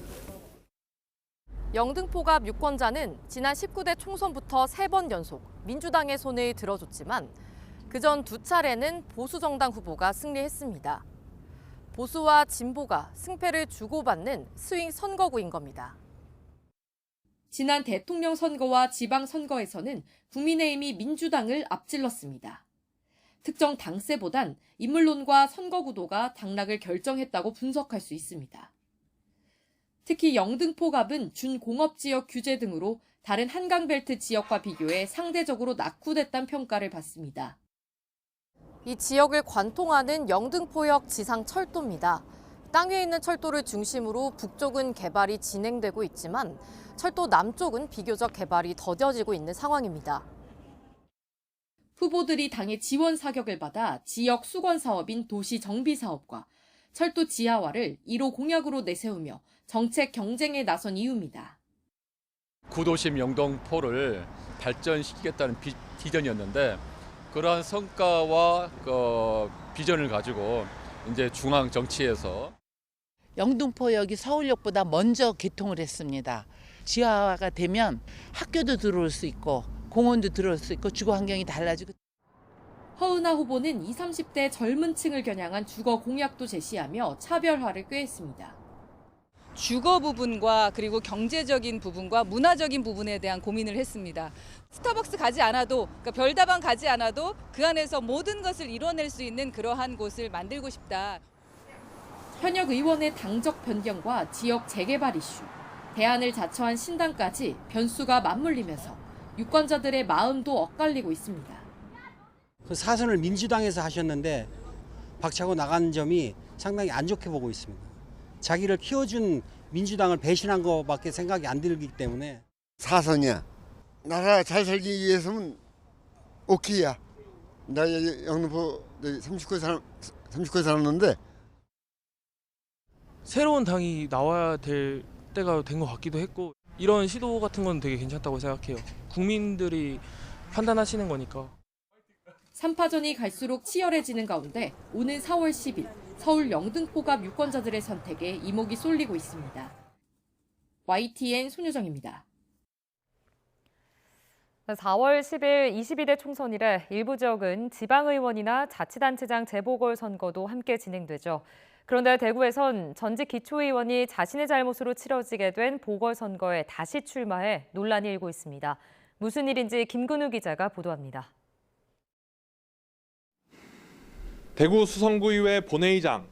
영등포갑 유권자는 지난 19대 총선부터 3번 연속 민주당의 손을 들어줬지만 그전 2차례는 보수정당 후보가 승리했습니다. 보수와 진보가 승패를 주고받는 스윙 선거구인 겁니다. 지난 대통령 선거와 지방선거에서는 국민의힘이 민주당을 앞질렀습니다. 특정 당세보단 인물론과 선거구도가 당락을 결정했다고 분석할 수 있습니다. 특히 영등포갑은 준공업지역 규제 등으로 다른 한강벨트 지역과 비교해 상대적으로 낙후됐다는 평가를 받습니다. 이 지역을 관통하는 영등포역 지상철도입니다. 땅 위에 있는 철도를 중심으로 북쪽은 개발이 진행되고 있지만 철도 남쪽은 비교적 개발이 더뎌지고 있는 상황입니다. 후보들이 당의 지원 사격을 받아 지역 수건 사업인 도시 정비 사업과 철도 지하화를 1호 공약으로 내세우며 정책 경쟁에 나선 이유입니다. 구도심 영등포를 발전시키겠다는 비전이었는데 그러한 성과와 비전을 가지고 이제 중앙 정치에서 영등포역이 서울역보다 먼저 개통을 했습니다. 지하화가 되면 학교도 들어올 수 있고 공원도 들어올 수 있고 주거 환경이 달라지고. 허은하 후보는 20, 30대 젊은 층을 겨냥한 주거 공약도 제시하며 차별화를 꾀했습니다. 주거 부분과 그리고 경제적인 부분과 문화적인 부분에 대한 고민을 했습니다. 스타벅스 가지 않아도, 그러니까 별다방 가지 않아도 그 안에서 모든 것을 이뤄낼 수 있는 그러한 곳을 만들고 싶다. 현역 의원의 당적 변경과 지역 재개발 이슈, 대안을 자처한 신당까지 변수가 맞물리면서 유권자들의 마음도 엇갈리고 있습니다. 그 사선을 민주당에서 하셨는데 박차고 나간 점이 상당히 안 좋게 보고 있습니다. 자기를 키워준 민주당을 배신한 것밖에 생각이 안 들기 때문에. 사선이야. 나라 잘 살기 위해서는 오케이야. 나 영등포 39에 살았는데. 새로운 당이 나와야 될 때가 된 것 같기도 했고 이런 시도 같은 건 되게 괜찮다고 생각해요. 국민들이 판단하시는 거니까. 3파전이 갈수록 치열해지는 가운데 오는 4월 10일 서울 영등포갑 유권자들의 선택에 이목이 쏠리고 있습니다. YTN 손유정입니다. 4월 10일 22대 총선이래 일부 지역은 지방의원이나 자치단체장 재보궐선거도 함께 진행되죠. 그런데 대구에선 전직 기초의원이 자신의 잘못으로 치러지게 된 보궐선거에 다시 출마해 논란이 일고 있습니다. 무슨 일인지 김근우 기자가 보도합니다. 대구 수성구의회 본회의장,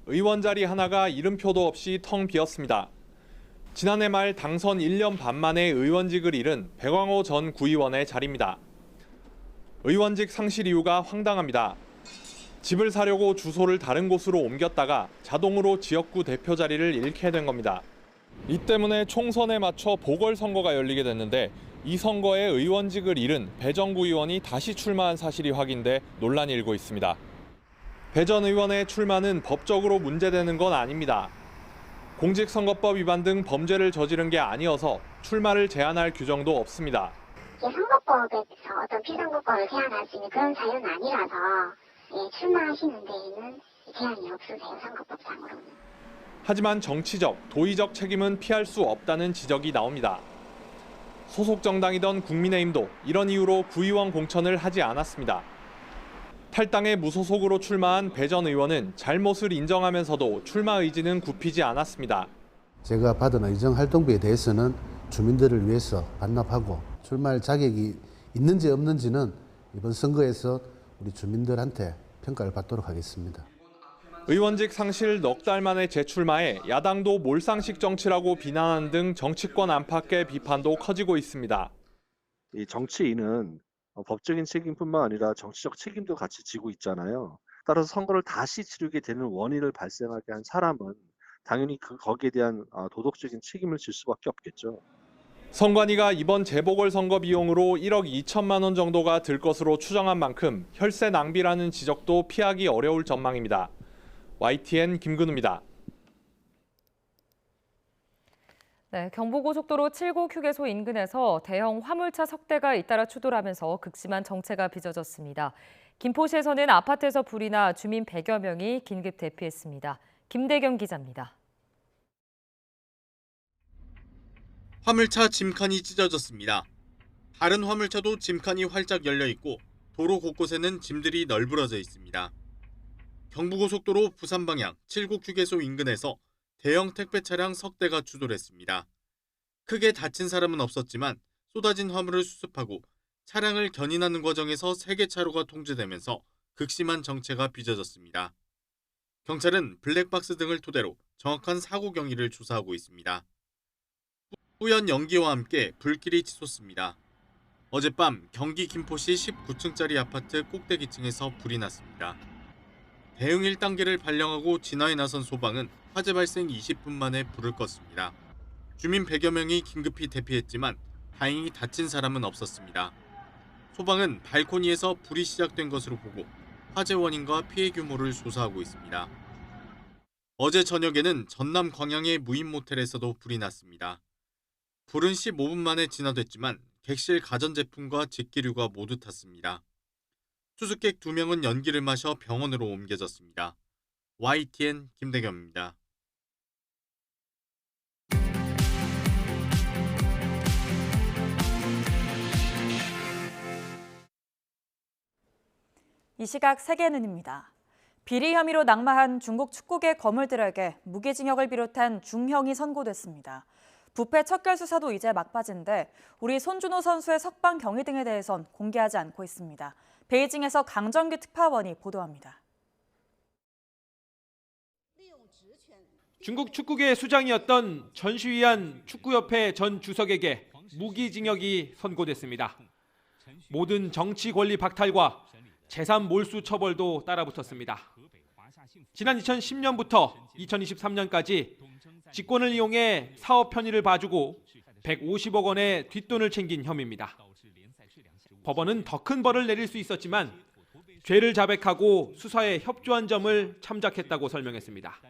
의원 자리 하나가 이름표도 없이 텅 비었습니다. 지난해 말 당선 1년 반 만에 의원직을 잃은 백왕호 전 구의원의 자리입니다. 의원직 상실 이유가 황당합니다. 집을 사려고 주소를 다른 곳으로 옮겼다가 자동으로 지역구 대표 자리를 잃게 된 겁니다. 이 때문에 총선에 맞춰 보궐선거가 열리게 됐는데 이 선거에 의원직을 잃은 배 전 구의원이 다시 출마한 사실이 확인돼 논란이 일고 있습니다. 배 전 의원의 출마는 법적으로 문제되는 건 아닙니다. 공직선거법 위반 등 범죄를 저지른 게 아니어서 출마를 제한할 규정도 없습니다. 선거법에서 어떤 피선거법을 제한할 수 있는 그런 사유는 아니라서 출마하시는 데에는 제한이 없으세요, 선거법상으로는. 하지만 정치적, 도의적 책임은 피할 수 없다는 지적이 나옵니다. 소속 정당이던 국민의힘도 이런 이유로 구의원 공천을 하지 않았습니다. 탈당해 무소속으로 출마한 배 전 의원은 잘못을 인정하면서도 출마 의지는 굽히지 않았습니다. 제가 받은 의정활동비에 대해서는 주민들을 위해서 반납하고 출마할 자격이 있는지 없는지는 이번 선거에서 우리 주민들한테 평가를 받도록 하겠습니다. 의원직 상실 넉 달 만에 재출마해 야당도 몰상식 정치라고 비난하는 등 정치권 안팎의 비판도 커지고 있습니다. 이 정치인은 법적인 책임뿐만 아니라 정치적 책임도 같이 지고 있잖아요. 따라서 선거를 다시 치르게 되는 원인을 발생하게 한 사람은 당연히 거기에 대한 도덕적인 책임을 질 수밖에 없겠죠. 선관위가 이번 재보궐선거 비용으로 1억 2천만 원 정도가 들 것으로 추정한 만큼 혈세 낭비라는 지적도 피하기 어려울 전망입니다. YTN 김근우입니다. 네, 경부고속도로 7구 휴게소 인근에서 대형 화물차 석 대가 잇따라 추돌하면서 극심한 정체가 빚어졌습니다. 김포시에서는 아파트에서 불이 나 주민 100여 명이 긴급 대피했습니다. 김대경 기자입니다. 화물차 짐칸이 찢어졌습니다. 다른 화물차도 짐칸이 활짝 열려 있고 도로 곳곳에는 짐들이 널브러져 있습니다. 경부고속도로 부산 방향 7구 휴게소 인근에서 대형 택배 차량 석 대가 추돌했습니다. 크게 다친 사람은 없었지만 쏟아진 화물을 수습하고 차량을 견인하는 과정에서 3개 차로가 통제되면서 극심한 정체가 빚어졌습니다. 경찰은 블랙박스 등을 토대로 정확한 사고 경위를 조사하고 있습니다. 뿌연 연기와 함께 불길이 치솟습니다. 어젯밤 경기 김포시 19층짜리 아파트 꼭대기층에서 불이 났습니다. 대응 1단계를 발령하고 진화에 나선 소방은 화재 발생 20분 만에 불을 껐습니다. 주민 100여 명이 긴급히 대피했지만 다행히 다친 사람은 없었습니다. 소방은 발코니에서 불이 시작된 것으로 보고 화재 원인과 피해 규모를 조사하고 있습니다. 어제 저녁에는 전남 광양의 무인 모텔에서도 불이 났습니다. 불은 15분 만에 진화됐지만 객실 가전제품과 직기류가 모두 탔습니다. 수습객 2명은 연기를 마셔 병원으로 옮겨졌습니다. YTN 김대겸입니다. 이 시각 세계는입니다. 비리 혐의로 낙마한 중국 축구계 거물들에게 무기징역을 비롯한 중형이 선고됐습니다. 부패 척결 수사도 이제 막바지인데 우리 손준호 선수의 석방 경위 등에 대해선 공개하지 않고 있습니다. 베이징에서 강정규 특파원이 보도합니다. 중국 축구계 수장이었던 전슈이안 축구협회 전 주석에게 무기징역이 선고됐습니다. 모든 정치 권리 박탈과 재산 몰수 처벌도 따라붙었습니다. 지난 2010년부터 2023년까지 직권을 이용해 사업 편의를 봐주고 150억 원의 뒷돈을 챙긴 혐의입니다. 법원은 더 큰 벌을 내릴 수 있었지만 죄를 자백하고 수사에 협조한 점을 참작했다고 설명했습니다.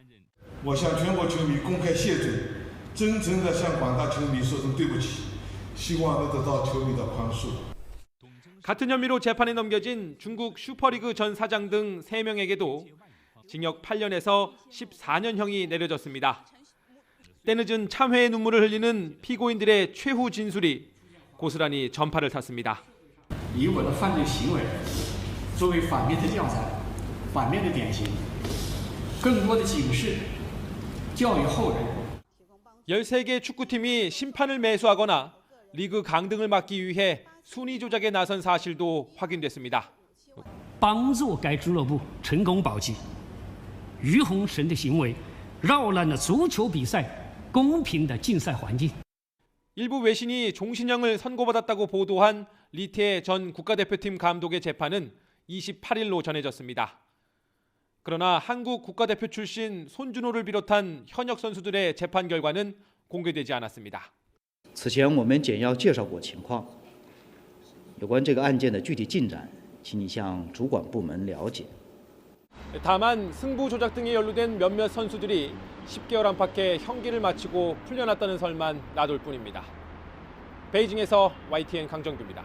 我向全国球迷公开谢罪，真诚地向广大球迷说声对不起，希望能得到球迷的宽恕。 같은 혐의로 재판에 넘겨진 중국 슈퍼리그 전 사장 등 3명에게도 징역 8년에서 14년형이 내려졌습니다. 때늦은 참회의 눈물을 흘리는 피고인들의 최후 진술이 고스란히 전파를 탔습니다. 以我的犯罪行为作为反面的教材、反面的典型，更多的警示、教育后人。 13개 축구팀이 심판을 매수하거나 리그 강등을 막기 위해 순위 조작에 나선 사실도 확인됐습니다. 帮助该俱乐部成功保级，于洪神的行为扰乱了足球比赛公平的竞赛环境。 일부 외신이 종신형을 선고받았다고 보도한 리태 전 국가대표팀 감독의 재판은 28일로 전해졌습니다. 그러나 한국 국가대표 출신 손준호를 비롯한 현역 선수들의 재판 결과는 공개되지 않았습니다. 此前我们简要介绍过情况，有关这个案件的具体进展，请你向主管部门了解。 다만 승부 조작 등에 연루된 몇몇 선수들이 10개월 안팎의 형기를 마치고 풀려났다는 설만 나돌 뿐입니다. 베이징에서 YTN 강정규입니다.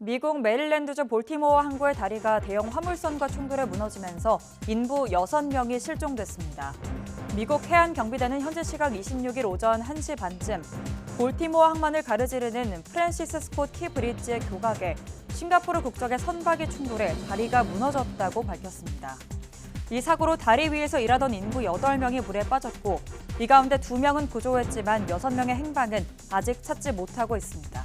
미국 메릴랜드주 볼티모어 항구의 다리가 대형 화물선과 충돌해 무너지면서 인부 6명이 실종됐습니다. 미국 해안경비대는 현지 시각 26일 오전 1시 반쯤 볼티모어 항만을 가로지르는 프랜시스 스콧 키 브릿지의 교각에 싱가포르 국적의 선박이 충돌해 다리가 무너졌다고 밝혔습니다. 이 사고로 다리 위에서 일하던 인부 8명이 물에 빠졌고 이 가운데 2명은 구조했지만 6명의 행방은 아직 찾지 못하고 있습니다.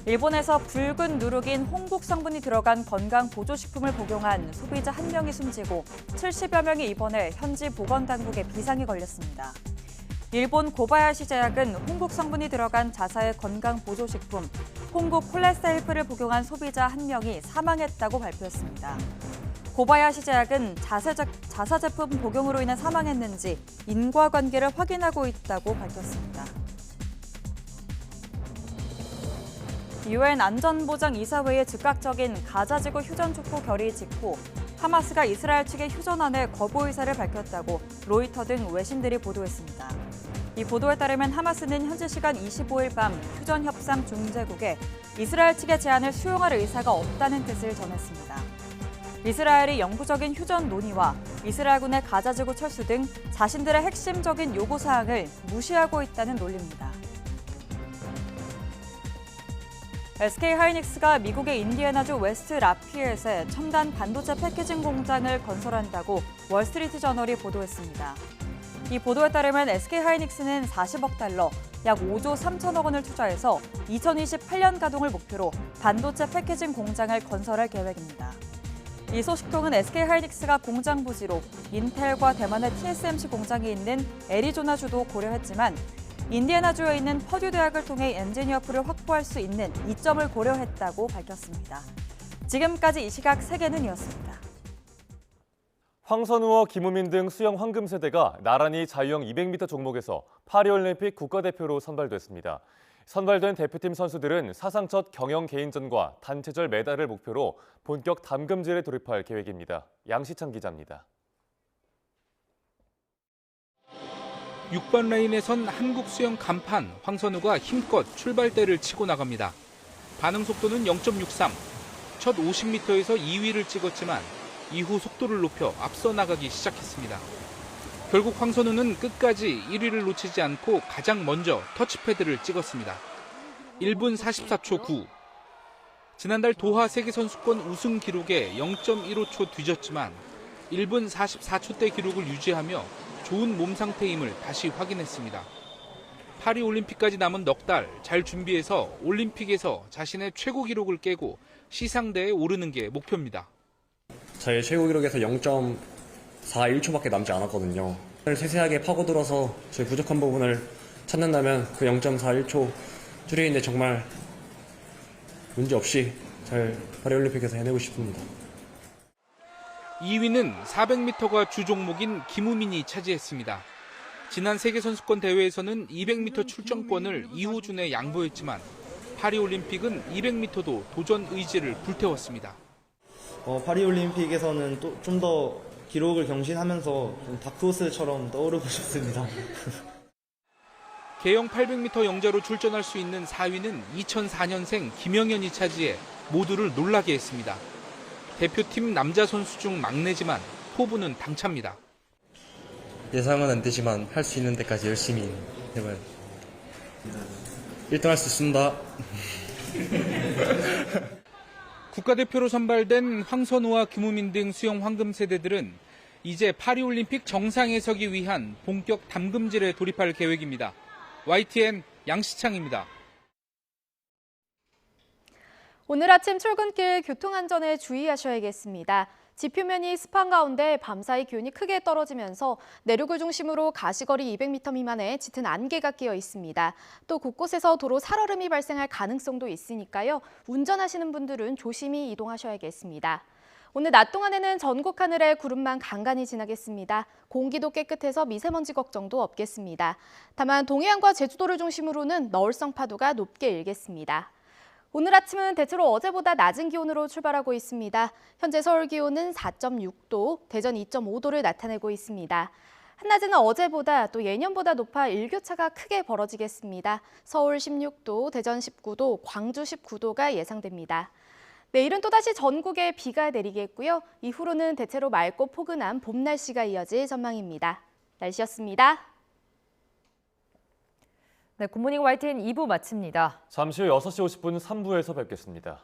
일본에서 붉은 누룩인 홍국 성분이 들어간 건강 보조식품을 복용한 소비자 1명이 숨지고 70여 명이 입원해 현지 보건당국에 비상이 걸렸습니다. 일본 고바야시 제약은 홍국 성분이 들어간 자사의 건강 보조식품 홍국 콜레스헬프를 복용한 소비자 1명이 사망했다고 발표했습니다. 고바야시 제약은 자사 제품 복용으로 인해 사망했는지 인과관계를 확인하고 있다고 밝혔습니다. 유엔 안전보장이사회의 즉각적인 가자지구 휴전 촉구 결의 직후 하마스가 이스라엘 측의 휴전안에 거부 의사를 밝혔다고 로이터 등 외신들이 보도했습니다. 이 보도에 따르면 하마스는 현지 시간 25일 밤 휴전 협상 중재국에 이스라엘 측의 제안을 수용할 의사가 없다는 뜻을 전했습니다. 이스라엘이 영구적인 휴전 논의와 이스라엘군의 가자지구 철수 등 자신들의 핵심적인 요구사항을 무시하고 있다는 논리입니다. SK하이닉스가 미국의 인디애나주 웨스트 라피엣에 첨단 반도체 패키징 공장을 건설한다고 월스트리트저널이 보도했습니다. 이 보도에 따르면 SK하이닉스는 40억 달러, 약 5조 3천억 원을 투자해서 2028년 가동을 목표로 반도체 패키징 공장을 건설할 계획입니다. 이 소식통은 SK하이닉스가 공장 부지로 인텔과 대만의 TSMC 공장이 있는 애리조나주도 고려했지만 인디애나주에 있는 퍼듀 대학을 통해 엔지니어풀을 확보할 수 있는 이점을 고려했다고 밝혔습니다. 지금까지 이 시각 세계는이었습니다. 황선우와 김우민 등 수영 황금 세대가 나란히 자유형 200m 종목에서 파리올림픽 국가대표로 선발됐습니다. 선발된 대표팀 선수들은 사상 첫 경영 개인전과 단체전 메달을 목표로 본격 담금질에 돌입할 계획입니다. 양시창 기자입니다. 6번 레인에 선 한국 수영 간판 황선우가 힘껏 출발대를 치고 나갑니다. 반응 속도는 0.63. 첫 50m에서 2위를 찍었지만 이후 속도를 높여 앞서 나가기 시작했습니다. 결국 황선우는 끝까지 1위를 놓치지 않고 가장 먼저 터치패드를 찍었습니다. 1분 44초 9. 지난달 도하 세계선수권 우승 기록에 0.15초 뒤졌지만 1분 44초대 기록을 유지하며 좋은 몸 상태임을 다시 확인했습니다. 파리 올림픽까지 남은 넉 달 잘 준비해서 올림픽에서 자신의 최고 기록을 깨고 시상대에 오르는 게 목표입니다. 저의 최고 기록에서 0.41초밖에 남지 않았거든요. 세세하게 파고들어서 저희 부족한 부분을 찾는다면 그 0.41초 줄이는데 정말 문제없이 잘 파리올림픽에서 해내고 싶습니다. 2위는 400m가 주 종목인 김우민이 차지했습니다. 지난 세계선수권 대회에서는 200m 출전권을 이호준에 양보했지만 파리올림픽은 200m도 도전 의지를 불태웠습니다. 파리올림픽에서는 또 좀 더 기록을 경신하면서 좀 다크호스처럼 떠오르고 싶습니다. 개영 800m 영자로 출전할 수 있는 4위는 2004년생 김영현이 차지해 모두를 놀라게 했습니다. 대표팀 남자 선수 중 막내지만 포부는 당차입니다. 예상은 안 되지만 할 수 있는 데까지 열심히 해봐요. 1등 할 수 있습니다. 국가대표로 선발된 황선우와 김우민 등 수영 황금 세대들은 이제 파리올림픽 정상에 서기 위한 본격 담금질에 돌입할 계획입니다. YTN 양시창입니다. 오늘 아침 출근길 교통안전에 주의하셔야겠습니다. 지표면이 습한 가운데 밤사이 기온이 크게 떨어지면서 내륙을 중심으로 가시거리 200m 미만의 짙은 안개가 끼어 있습니다. 또 곳곳에서 도로 살얼음이 발생할 가능성도 있으니까요. 운전하시는 분들은 조심히 이동하셔야겠습니다. 오늘 낮 동안에는 전국 하늘에 구름만 간간히 지나겠습니다. 공기도 깨끗해서 미세먼지 걱정도 없겠습니다. 다만 동해안과 제주도를 중심으로는 너울성 파도가 높게 일겠습니다. 오늘 아침은 대체로 어제보다 낮은 기온으로 출발하고 있습니다. 현재 서울 기온은 4.6도, 대전 2.5도를 나타내고 있습니다. 한낮에는 어제보다 또 예년보다 높아 일교차가 크게 벌어지겠습니다. 서울 16도, 대전 19도, 광주 19도가 예상됩니다. 내일은 또다시 전국에 비가 내리겠고요. 이후로는 대체로 맑고 포근한 봄 날씨가 이어질 전망입니다. 날씨였습니다. 네, 굿모닝 YTN 2부 마칩니다. 잠시 후 6시 50분 3부에서 뵙겠습니다.